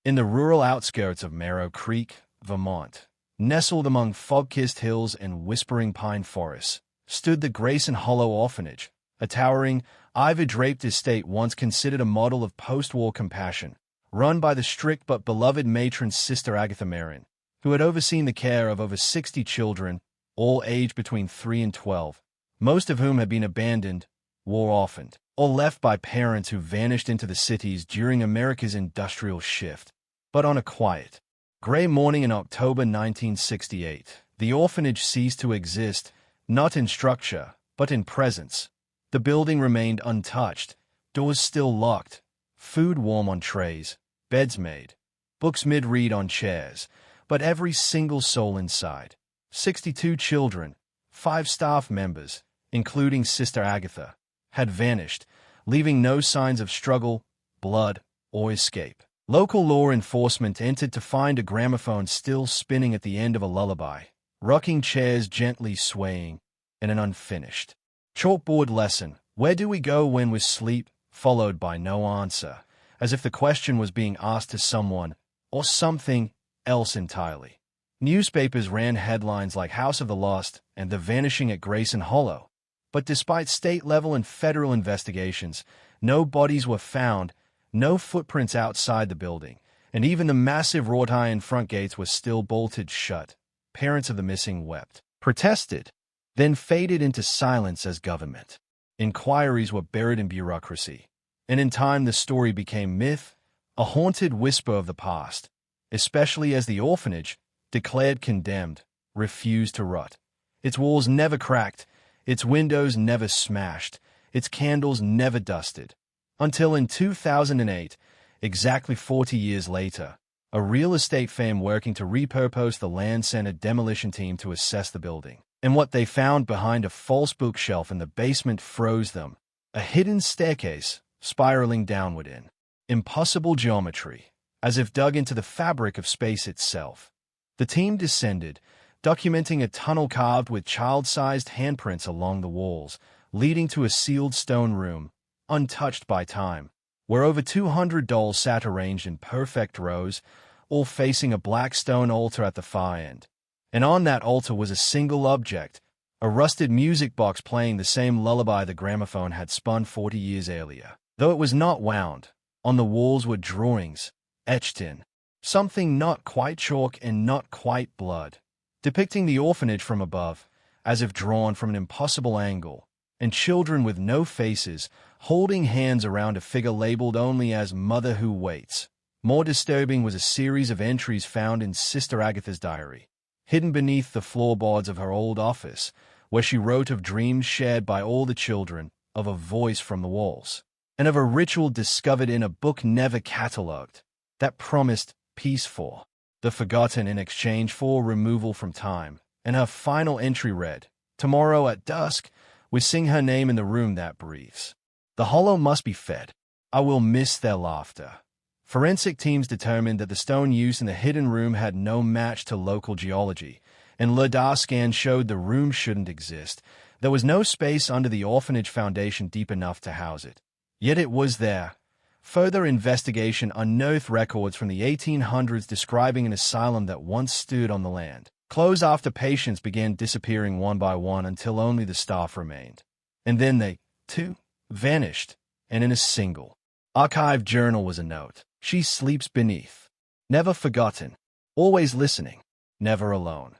In the rural outskirts of Merrow Creek, Vermont, nestled among fog-kissed hills and whispering pine forests, stood the Gracen Hollow Orphanage, a towering, ivy-draped estate once considered a model of post-war compassion, run by the strict but beloved matron Sister Agatha Marin, who had overseen the care of over 60 children, all aged between 3 and 12, most of whom had been abandoned, war-orphaned, or left by parents who vanished into the cities during America's industrial shift. But on a quiet, gray morning in October 1968, the orphanage ceased to exist, not in structure, but in presence. The building remained untouched, doors still locked, food warm on trays, beds made, books mid-read on chairs, but every single soul inside, 62 children, 5 staff members, including Sister Agatha, had vanished, leaving no signs of struggle, blood, or escape. Local law enforcement entered to find a gramophone still spinning at the end of a lullaby, rocking chairs gently swaying, and an unfinished chalkboard lesson, "Where do we go when we sleep?" followed by no answer, as if the question was being asked to someone, or something, else entirely. Newspapers ran headlines like "House of the Lost" and "The Vanishing at Gracen Hollow." But despite state-level and federal investigations, no bodies were found, no footprints outside the building, and even the massive wrought iron front gates were still bolted shut. Parents of the missing wept, protested, then faded into silence as government inquiries were buried in bureaucracy. And in time the story became myth, a haunted whisper of the past, especially as the orphanage, declared condemned, refused to rot. Its walls never cracked, its windows never smashed, its candles never dusted. Until in 2008, exactly 40 years later, a real estate firm working to repurpose the land sent a demolition team to assess the building. And what they found behind a false bookshelf in the basement froze them. A hidden staircase, spiraling downward in impossible geometry, as if dug into the fabric of space itself. The team descended, documenting a tunnel carved with child-sized handprints along the walls, leading to a sealed stone room, untouched by time, where over 200 dolls sat arranged in perfect rows, all facing a black stone altar at the far end. And on that altar was a single object, a rusted music box playing the same lullaby the gramophone had spun 40 years earlier. Though it was not wound, on the walls were drawings, etched in something not quite chalk and not quite blood, depicting the orphanage from above, as if drawn from an impossible angle, and children with no faces, holding hands around a figure labeled only as "Mother Who Waits." More disturbing was a series of entries found in Sister Agatha's diary, hidden beneath the floorboards of her old office, where she wrote of dreams shared by all the children, of a voice from the walls, and of a ritual discovered in a book never catalogued, that promised peace for the forgotten in exchange for removal from time. And her final entry read, "Tomorrow at dusk, we sing her name in the room that breathes. The hollow must be fed. I will miss their laughter." Forensic teams determined that the stone used in the hidden room had no match to local geology, and LiDAR scans showed the room shouldn't exist. There was no space under the orphanage foundation deep enough to house it. Yet it was there. Further investigation unearthed records from the 1800s describing an asylum that once stood on the land, closed after patients began disappearing one by one until only the staff remained. And then they, too, vanished, and in a single archived journal was a note: "She sleeps beneath. Never forgotten. Always listening. Never alone."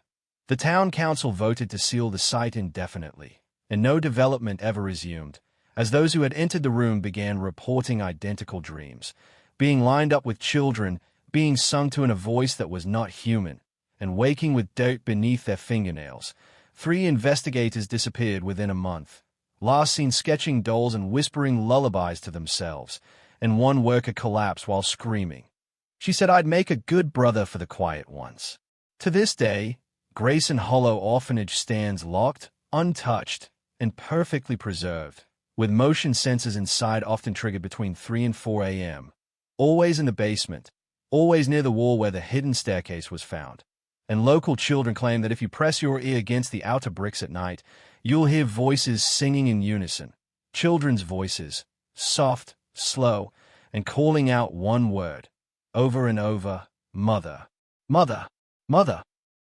The town council voted to seal the site indefinitely, and no development ever resumed, as those who had entered the room began reporting identical dreams, being lined up with children, being sung to in a voice that was not human, and waking with dirt beneath their fingernails. 3 investigators disappeared within a month, last seen sketching dolls and whispering lullabies to themselves, and 1 worker collapsed while screaming. She said, "I'd make a good brother for the quiet ones." To this day, Gracen Hollow Orphanage stands locked, untouched, and perfectly preserved, with motion sensors inside often triggered between 3 and 4 a.m. Always in the basement, always near the wall where the hidden staircase was found. And local children claim that if you press your ear against the outer bricks at night, you'll hear voices singing in unison. Children's voices, soft, slow, and calling out one word: over and over, "Mother, mother, mother."